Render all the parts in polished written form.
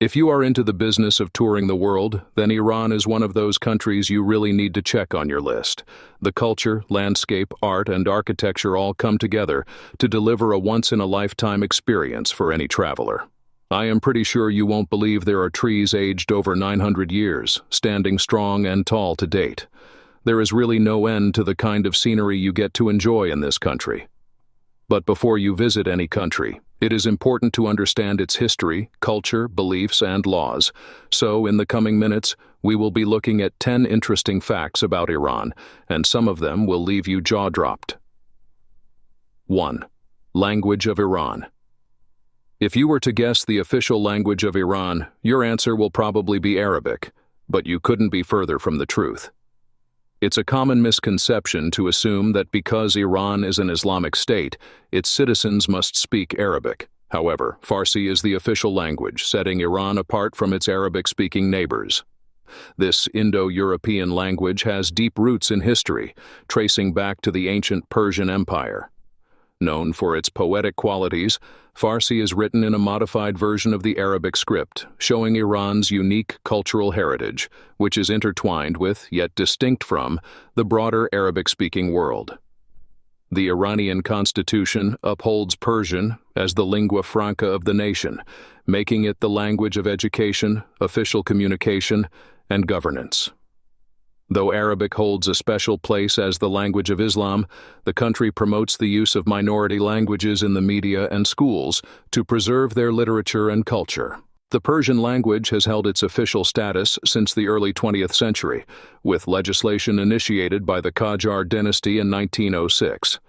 If you are into the business of touring the world, then Iran is one of those countries you really need to check on your list. The culture, landscape, art, and architecture all come together to deliver a once-in-a-lifetime experience for any traveler. I am pretty sure you won't believe there are trees aged over 900 years, standing strong and tall to date. There is really no end to the kind of scenery you get to enjoy in this country. But before you visit any country, it is important to understand its history, culture, beliefs, and laws. So, in the coming minutes, we will be looking at 10 interesting facts about Iran, and some of them will leave you jaw-dropped. 1. Language of Iran. If you were to guess the official language of Iran, your answer will probably be Arabic, but you couldn't be further from the truth. It's a common misconception to assume that because Iran is an Islamic state, its citizens must speak Arabic. However, Farsi is the official language, setting Iran apart from its Arabic-speaking neighbors. This Indo-European language has deep roots in history, tracing back to the ancient Persian Empire. Known for its poetic qualities, Farsi is written in a modified version of the Arabic script, showing Iran's unique cultural heritage, which is intertwined with, yet distinct from, the broader Arabic-speaking world. The Iranian constitution upholds Persian as the lingua franca of the nation, making it the language of education, official communication, and governance. Though Arabic holds a special place as the language of Islam, the country promotes the use of minority languages in the media and schools to preserve their literature and culture. The Persian language has held its official status since the early 20th century, with legislation initiated by the Qajar dynasty in 1906.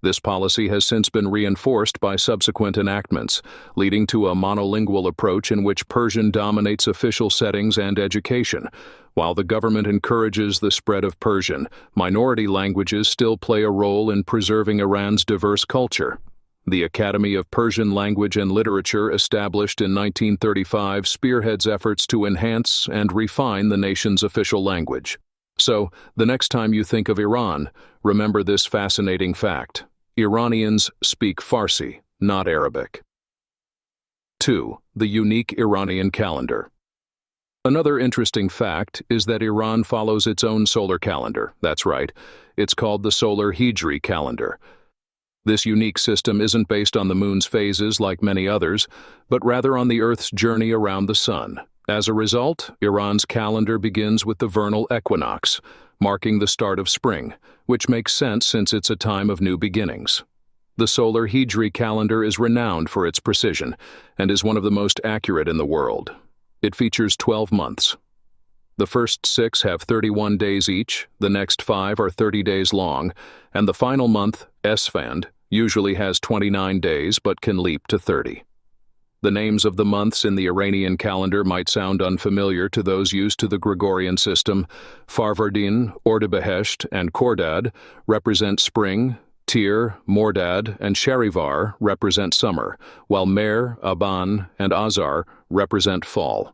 This policy has since been reinforced by subsequent enactments, leading to a monolingual approach in which Persian dominates official settings and education. While the government encourages the spread of Persian, minority languages still play a role in preserving Iran's diverse culture. The Academy of Persian Language and Literature, established in 1935, spearheads efforts to enhance and refine the nation's official language. So, the next time you think of Iran, remember this fascinating fact. Iranians speak Farsi, not Arabic. 2. The unique Iranian calendar. Another interesting fact is that Iran follows its own solar calendar. That's right, it's called the solar Hijri calendar. This unique system isn't based on the moon's phases like many others, but rather on the Earth's journey around the sun. As a result, Iran's calendar begins with the vernal equinox, marking the start of spring, which makes sense since it's a time of new beginnings. The solar Hijri calendar is renowned for its precision and is one of the most accurate in the world. It features 12 months. The first 6 have 31 days each, the next 5 are 30 days long, and the final month, Esfand, usually has 29 days but can leap to 30. The names of the months in the Iranian calendar might sound unfamiliar to those used to the Gregorian system. Farvardin, Ordubehesht, and Khordad represent spring, Tir, Mordad, and Shahrivar represent summer, while Mehr, Aban, and Azar represent fall.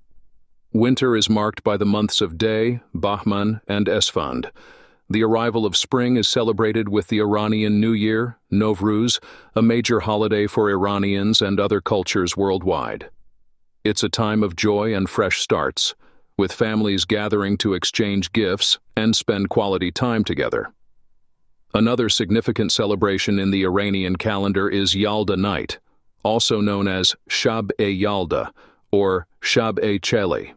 Winter is marked by the months of Day, Bahman, and Esfand. The arrival of spring is celebrated with the Iranian New Year, Novruz, a major holiday for Iranians and other cultures worldwide. It's a time of joy and fresh starts, with families gathering to exchange gifts and spend quality time together. Another significant celebration in the Iranian calendar is Yalda Night, also known as Shab-e-Yalda or Shab-e-Cheli.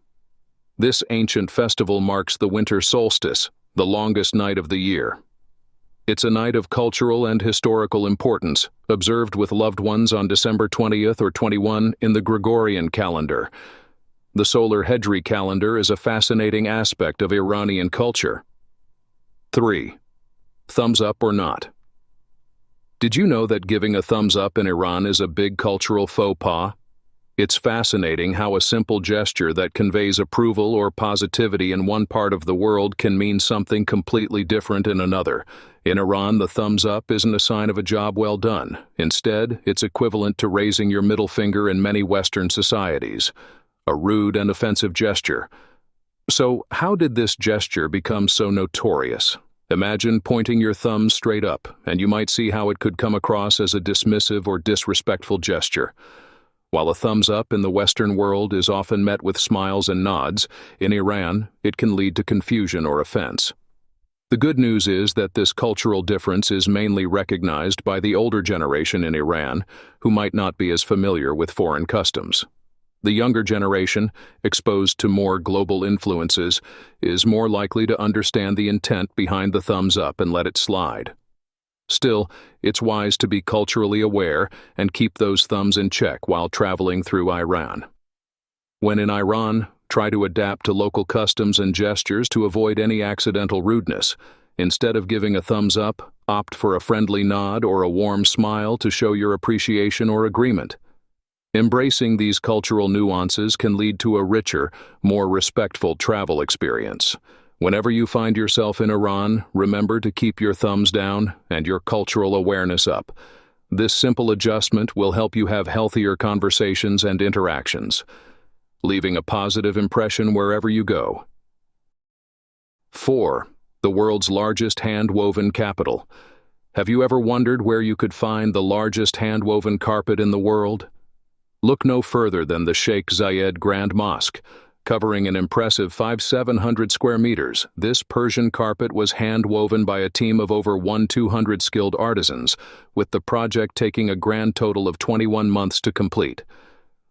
This ancient festival marks the winter solstice, the longest night of the year. It's a night of cultural and historical importance, observed with loved ones on December 20th or 21 in the Gregorian calendar. The solar Hijri calendar is a fascinating aspect of Iranian culture. 3. Thumbs up or not. Did you know that giving a thumbs up in Iran is a big cultural faux pas? It's fascinating how a simple gesture that conveys approval or positivity in one part of the world can mean something completely different in another. In Iran, the thumbs up isn't a sign of a job well done. Instead, it's equivalent to raising your middle finger in many Western societies. A rude and offensive gesture. So, how did this gesture become so notorious? Imagine pointing your thumb straight up, and you might see how it could come across as a dismissive or disrespectful gesture. While a thumbs up in the Western world is often met with smiles and nods, in Iran, it can lead to confusion or offense. The good news is that this cultural difference is mainly recognized by the older generation in Iran, who might not be as familiar with foreign customs. The younger generation, exposed to more global influences, is more likely to understand the intent behind the thumbs up and let it slide. Still, it's wise to be culturally aware and keep those thumbs in check while traveling through Iran. When in Iran, try to adapt to local customs and gestures to avoid any accidental rudeness. Instead of giving a thumbs up, opt for a friendly nod or a warm smile to show your appreciation or agreement. Embracing these cultural nuances can lead to a richer, more respectful travel experience. Whenever you find yourself in Iran, remember to keep your thumbs down and your cultural awareness up. This simple adjustment will help you have healthier conversations and interactions, leaving a positive impression wherever you go. 4. The world's largest hand-woven capital. Have you ever wondered where you could find the largest hand-woven carpet in the world? Look no further than the Sheikh Zayed Grand Mosque. Covering an impressive 5,700 square meters, this Persian carpet was hand-woven by a team of over 1,200 skilled artisans, with the project taking a grand total of 21 months to complete.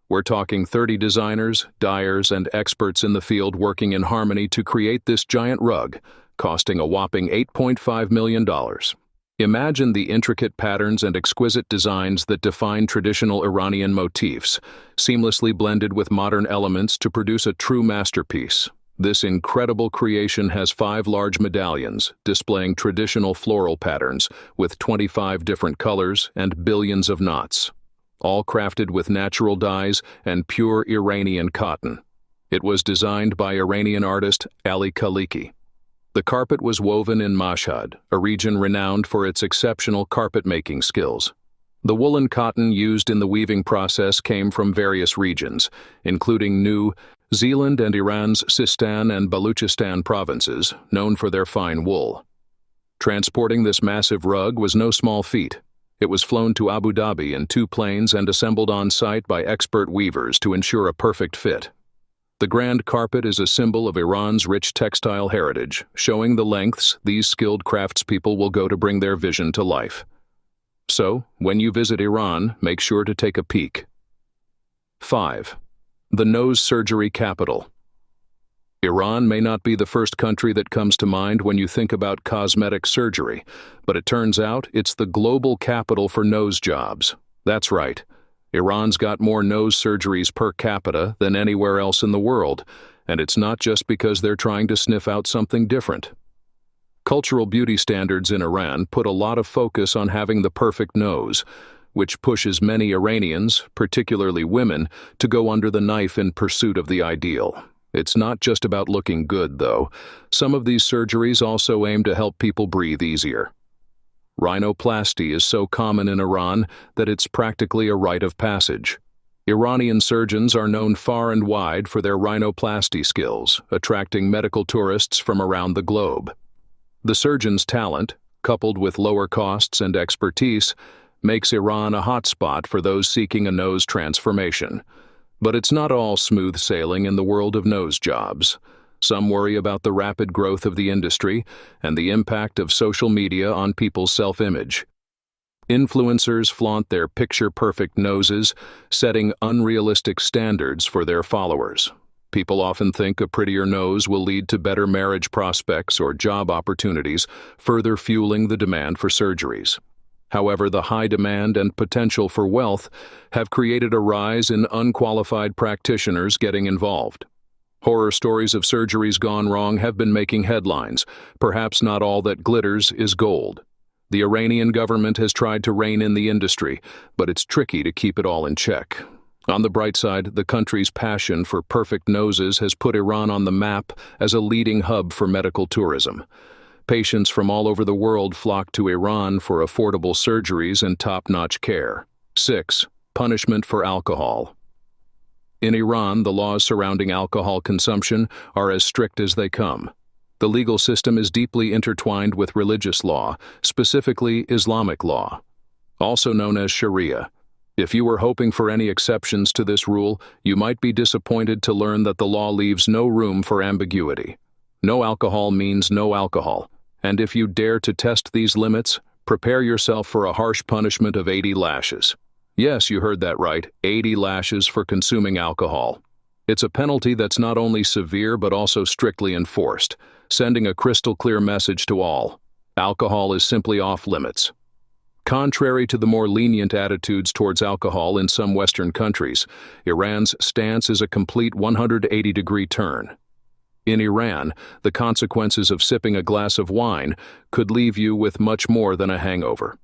We're talking 30 designers, dyers, and experts in the field working in harmony to create this giant rug, costing a whopping $8.5 million. Imagine the intricate patterns and exquisite designs that define traditional Iranian motifs, seamlessly blended with modern elements to produce a true masterpiece. This incredible creation has 5 large medallions, displaying traditional floral patterns with 25 different colors and billions of knots, all crafted with natural dyes and pure Iranian cotton. It was designed by Iranian artist Ali Khaliki. The carpet was woven in Mashhad, a region renowned for its exceptional carpet-making skills. The woolen cotton used in the weaving process came from various regions, including New Zealand and Iran's Sistan and Baluchistan provinces, known for their fine wool. Transporting this massive rug was no small feat. It was flown to Abu Dhabi in 2 planes and assembled on site by expert weavers to ensure a perfect fit. The grand carpet is a symbol of Iran's rich textile heritage, showing the lengths these skilled craftspeople will go to bring their vision to life. So, when you visit Iran, make sure to take a peek. 5. The nose surgery capital. Iran may not be the first country that comes to mind when you think about cosmetic surgery, but it turns out it's the global capital for nose jobs. That's right. Iran's got more nose surgeries per capita than anywhere else in the world, and it's not just because they're trying to sniff out something different. Cultural beauty standards in Iran put a lot of focus on having the perfect nose, which pushes many Iranians, particularly women, to go under the knife in pursuit of the ideal. It's not just about looking good, though. Some of these surgeries also aim to help people breathe easier. Rhinoplasty is so common in Iran that it's practically a rite of passage. Iranian surgeons are known far and wide for their rhinoplasty skills, attracting medical tourists from around the globe. The surgeon's talent, coupled with lower costs and expertise, makes Iran a hotspot for those seeking a nose transformation. But it's not all smooth sailing in the world of nose jobs. Some worry about the rapid growth of the industry and the impact of social media on people's self-image. Influencers flaunt their picture-perfect noses, setting unrealistic standards for their followers. People often think a prettier nose will lead to better marriage prospects or job opportunities, further fueling the demand for surgeries. However, the high demand and potential for wealth have created a rise in unqualified practitioners getting involved. Horror stories of surgeries gone wrong have been making headlines. Perhaps not all that glitters is gold. The Iranian government has tried to rein in the industry, but it's tricky to keep it all in check. On the bright side, the country's passion for perfect noses has put Iran on the map as a leading hub for medical tourism. Patients from all over the world flock to Iran for affordable surgeries and top-notch care. 6. Punishment for alcohol. In Iran, the laws surrounding alcohol consumption are as strict as they come. The legal system is deeply intertwined with religious law, specifically Islamic law, also known as Sharia. If you were hoping for any exceptions to this rule, you might be disappointed to learn that the law leaves no room for ambiguity. No alcohol means no alcohol, and if you dare to test these limits, prepare yourself for a harsh punishment of 80 lashes. Yes, you heard that right, 80 lashes for consuming alcohol. It's a penalty that's not only severe but also strictly enforced, sending a crystal-clear message to all. Alcohol is simply off limits. Contrary to the more lenient attitudes towards alcohol in some Western countries, Iran's stance is a complete 180-degree turn. In Iran, the consequences of sipping a glass of wine could leave you with much more than a hangover.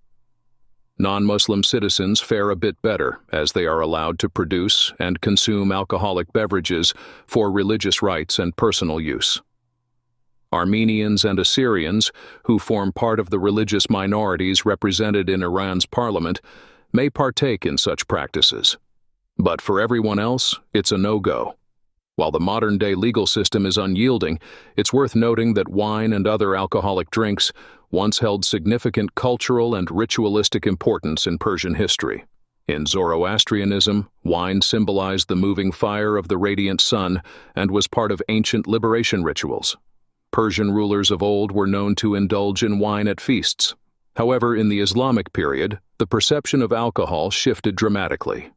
Non-Muslim citizens fare a bit better, as they are allowed to produce and consume alcoholic beverages for religious rites and personal use. Armenians and Assyrians, who form part of the religious minorities represented in Iran's parliament, may partake in such practices. But for everyone else, it's a no-go. While the modern-day legal system is unyielding, it's worth noting that wine and other alcoholic drinks once held significant cultural and ritualistic importance in Persian history. In Zoroastrianism, wine symbolized the moving fire of the radiant sun and was part of ancient liberation rituals. Persian rulers of old were known to indulge in wine at feasts. However, in the Islamic period, the perception of alcohol shifted dramatically.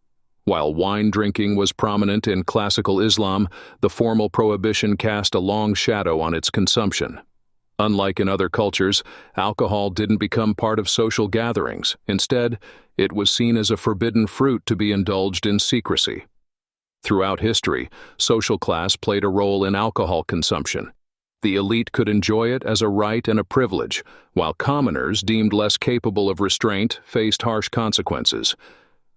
While wine drinking was prominent in classical Islam, the formal prohibition cast a long shadow on its consumption. Unlike in other cultures, alcohol didn't become part of social gatherings. Instead, it was seen as a forbidden fruit to be indulged in secrecy. Throughout history, social class played a role in alcohol consumption. The elite could enjoy it as a right and a privilege, while commoners, deemed less capable of restraint, faced harsh consequences.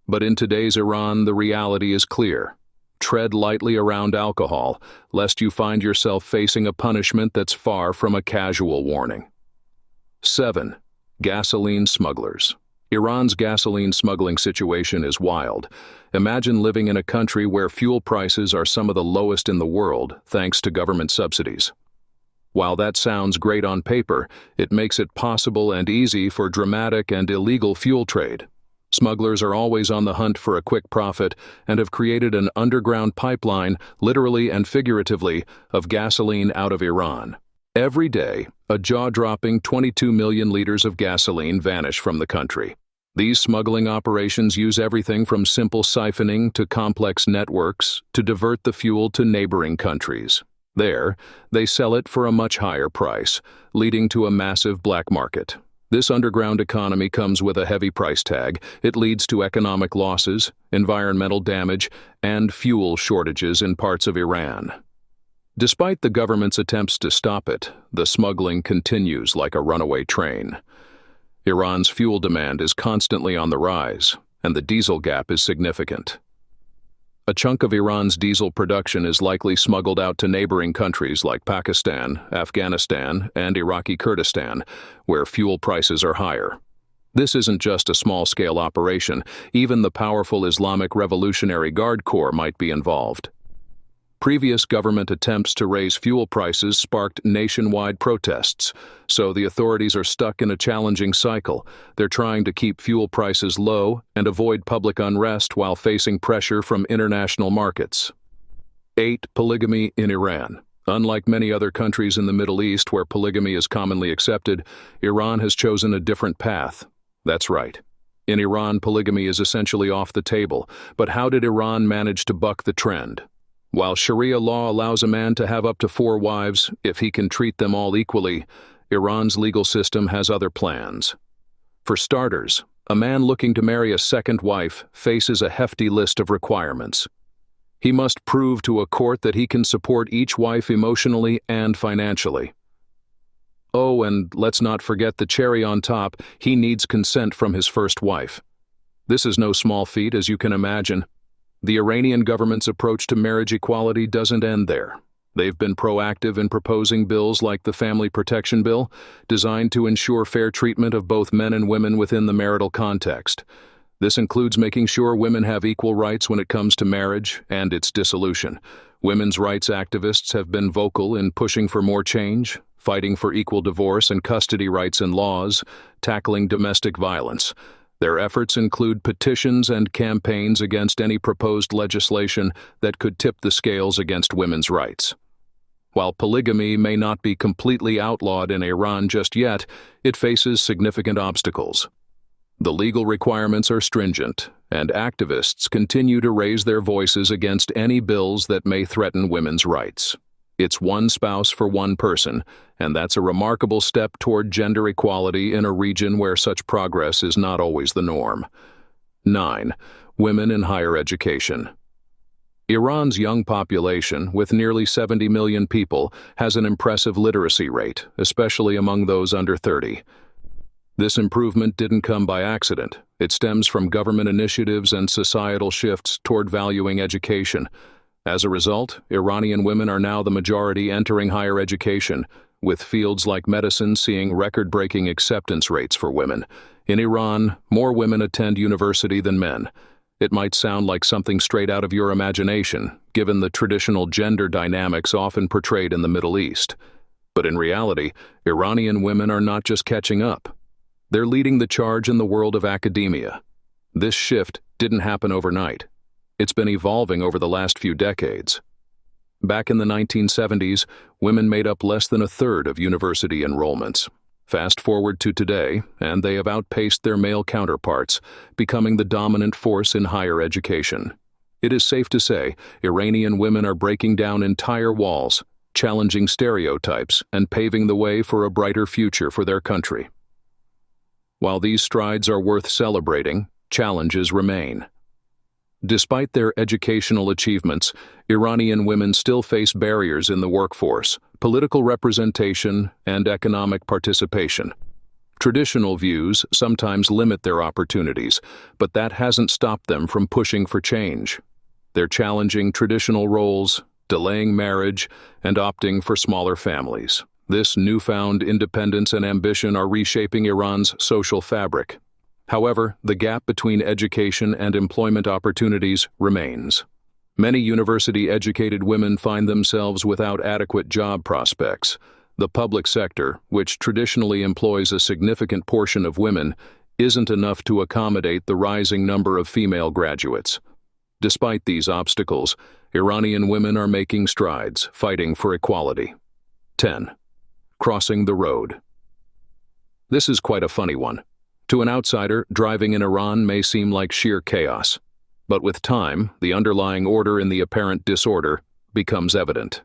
But in today's Iran, the reality is clear. Tread lightly around alcohol, lest you find yourself facing a punishment that's far from a casual warning. 7. Gasoline smugglers. Iran's gasoline smuggling situation is wild. Imagine living in a country where fuel prices are some of the lowest in the world, thanks to government subsidies. While that sounds great on paper, it makes it possible and easy for dramatic and illegal fuel trade. Smugglers are always on the hunt for a quick profit and have created an underground pipeline, literally and figuratively, of gasoline out of Iran. Every day, a jaw-dropping 22 million liters of gasoline vanish from the country. These smuggling operations use everything from simple siphoning to complex networks to divert the fuel to neighboring countries. There, they sell it for a much higher price, leading to a massive black market. This underground economy comes with a heavy price tag. It leads to economic losses, environmental damage, and fuel shortages in parts of Iran. Despite the government's attempts to stop it, the smuggling continues like a runaway train. Iran's fuel demand is constantly on the rise, and the diesel gap is significant. A chunk of Iran's diesel production is likely smuggled out to neighboring countries like Pakistan, Afghanistan, and Iraqi Kurdistan, where fuel prices are higher. This isn't just a small-scale operation. Even the powerful Islamic Revolutionary Guard Corps might be involved. Previous government attempts to raise fuel prices sparked nationwide protests, so the authorities are stuck in a challenging cycle. They're trying to keep fuel prices low and avoid public unrest while facing pressure from international markets. 8. Polygamy in Iran. Unlike many other countries in the Middle East where polygamy is commonly accepted, Iran has chosen a different path. That's right. In Iran, polygamy is essentially off the table, but how did Iran manage to buck the trend? While Sharia law allows a man to have up to 4 wives if he can treat them all equally, Iran's legal system has other plans. For starters, a man looking to marry a second wife faces a hefty list of requirements. He must prove to a court that he can support each wife emotionally and financially. Oh, and let's not forget the cherry on top, he needs consent from his first wife. This is no small feat, as you can imagine. The Iranian government's approach to marriage equality doesn't end there. They've been proactive in proposing bills like the Family Protection Bill, designed to ensure fair treatment of both men and women within the marital context. This includes making sure women have equal rights when it comes to marriage and its dissolution. Women's rights activists have been vocal in pushing for more change, fighting for equal divorce and custody rights and laws, tackling domestic violence. Their efforts include petitions and campaigns against any proposed legislation that could tip the scales against women's rights. While polygamy may not be completely outlawed in Iran just yet, it faces significant obstacles. The legal requirements are stringent, and activists continue to raise their voices against any bills that may threaten women's rights. It's one spouse for one person, and that's a remarkable step toward gender equality in a region where such progress is not always the norm. 9. Women in higher education. Iran's young population, with nearly 70 million people, has an impressive literacy rate, especially among those under 30. This improvement didn't come by accident. It stems from government initiatives and societal shifts toward valuing education. As a result, Iranian women are now the majority entering higher education, with fields like medicine seeing record-breaking acceptance rates for women. In Iran, more women attend university than men. It might sound like something straight out of your imagination, given the traditional gender dynamics often portrayed in the Middle East. But in reality, Iranian women are not just catching up. They're leading the charge in the world of academia. This shift didn't happen overnight. It's been evolving over the last few decades. Back in the 1970s, women made up less than a third of university enrollments. Fast forward to today, and they have outpaced their male counterparts, becoming the dominant force in higher education. It is safe to say, Iranian women are breaking down entire walls, challenging stereotypes, and paving the way for a brighter future for their country. While these strides are worth celebrating, challenges remain. Despite their educational achievements, Iranian women still face barriers in the workforce, political representation, and economic participation. Traditional views sometimes limit their opportunities, but that hasn't stopped them from pushing for change. They're challenging traditional roles, delaying marriage, and opting for smaller families. This newfound independence and ambition are reshaping Iran's social fabric. However, the gap between education and employment opportunities remains. Many university-educated women find themselves without adequate job prospects. The public sector, which traditionally employs a significant portion of women, isn't enough to accommodate the rising number of female graduates. Despite these obstacles, Iranian women are making strides, fighting for equality. 10. Crossing the road. This is quite a funny one. To an outsider, driving in Iran may seem like sheer chaos. But with time, the underlying order in the apparent disorder becomes evident.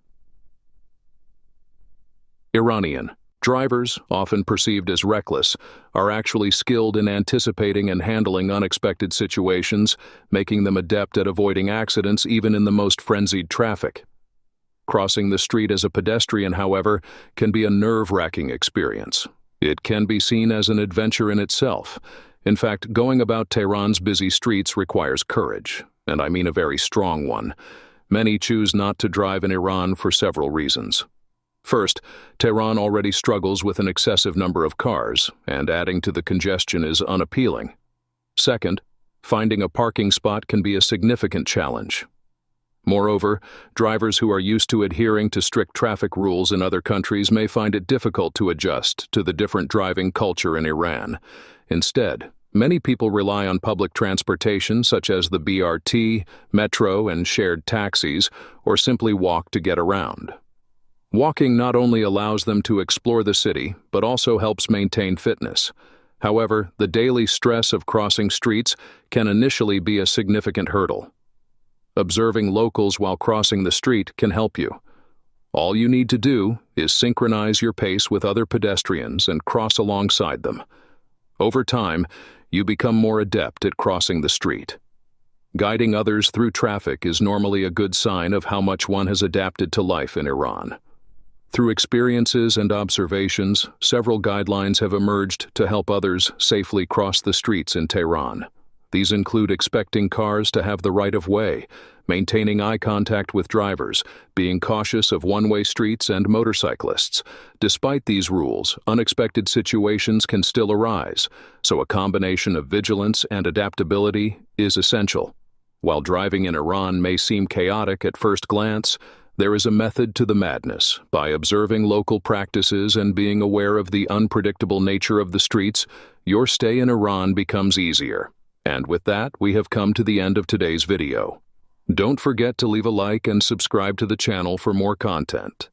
Iranian drivers, often perceived as reckless, are actually skilled in anticipating and handling unexpected situations, making them adept at avoiding accidents even in the most frenzied traffic. Crossing the street as a pedestrian, however, can be a nerve-wracking experience. It can be seen as an adventure in itself. In fact, going about Tehran's busy streets requires courage, and I mean a very strong one. Many choose not to drive in Iran for several reasons. First, Tehran already struggles with an excessive number of cars, and adding to the congestion is unappealing. Second, finding a parking spot can be a significant challenge. Moreover, drivers who are used to adhering to strict traffic rules in other countries may find it difficult to adjust to the different driving culture in Iran. Instead, many people rely on public transportation such as the BRT, metro, and shared taxis, or simply walk to get around. Walking not only allows them to explore the city, but also helps maintain fitness. However, the daily stress of crossing streets can initially be a significant hurdle. Observing locals while crossing the street can help you. All you need to do is synchronize your pace with other pedestrians and cross alongside them. Over time, you become more adept at crossing the street. Guiding others through traffic is normally a good sign of how much one has adapted to life in Iran. Through experiences and observations, several guidelines have emerged to help others safely cross the streets in Tehran. These include expecting cars to have the right of way, maintaining eye contact with drivers, being cautious of one-way streets and motorcyclists. Despite these rules, unexpected situations can still arise, so a combination of vigilance and adaptability is essential. While driving in Iran may seem chaotic at first glance, There is a method to the madness. By observing local practices and being aware of the unpredictable nature of the streets, your stay in Iran becomes easier. And with that, we have come to the end of today's video. Don't forget to leave a like and subscribe to the channel for more content.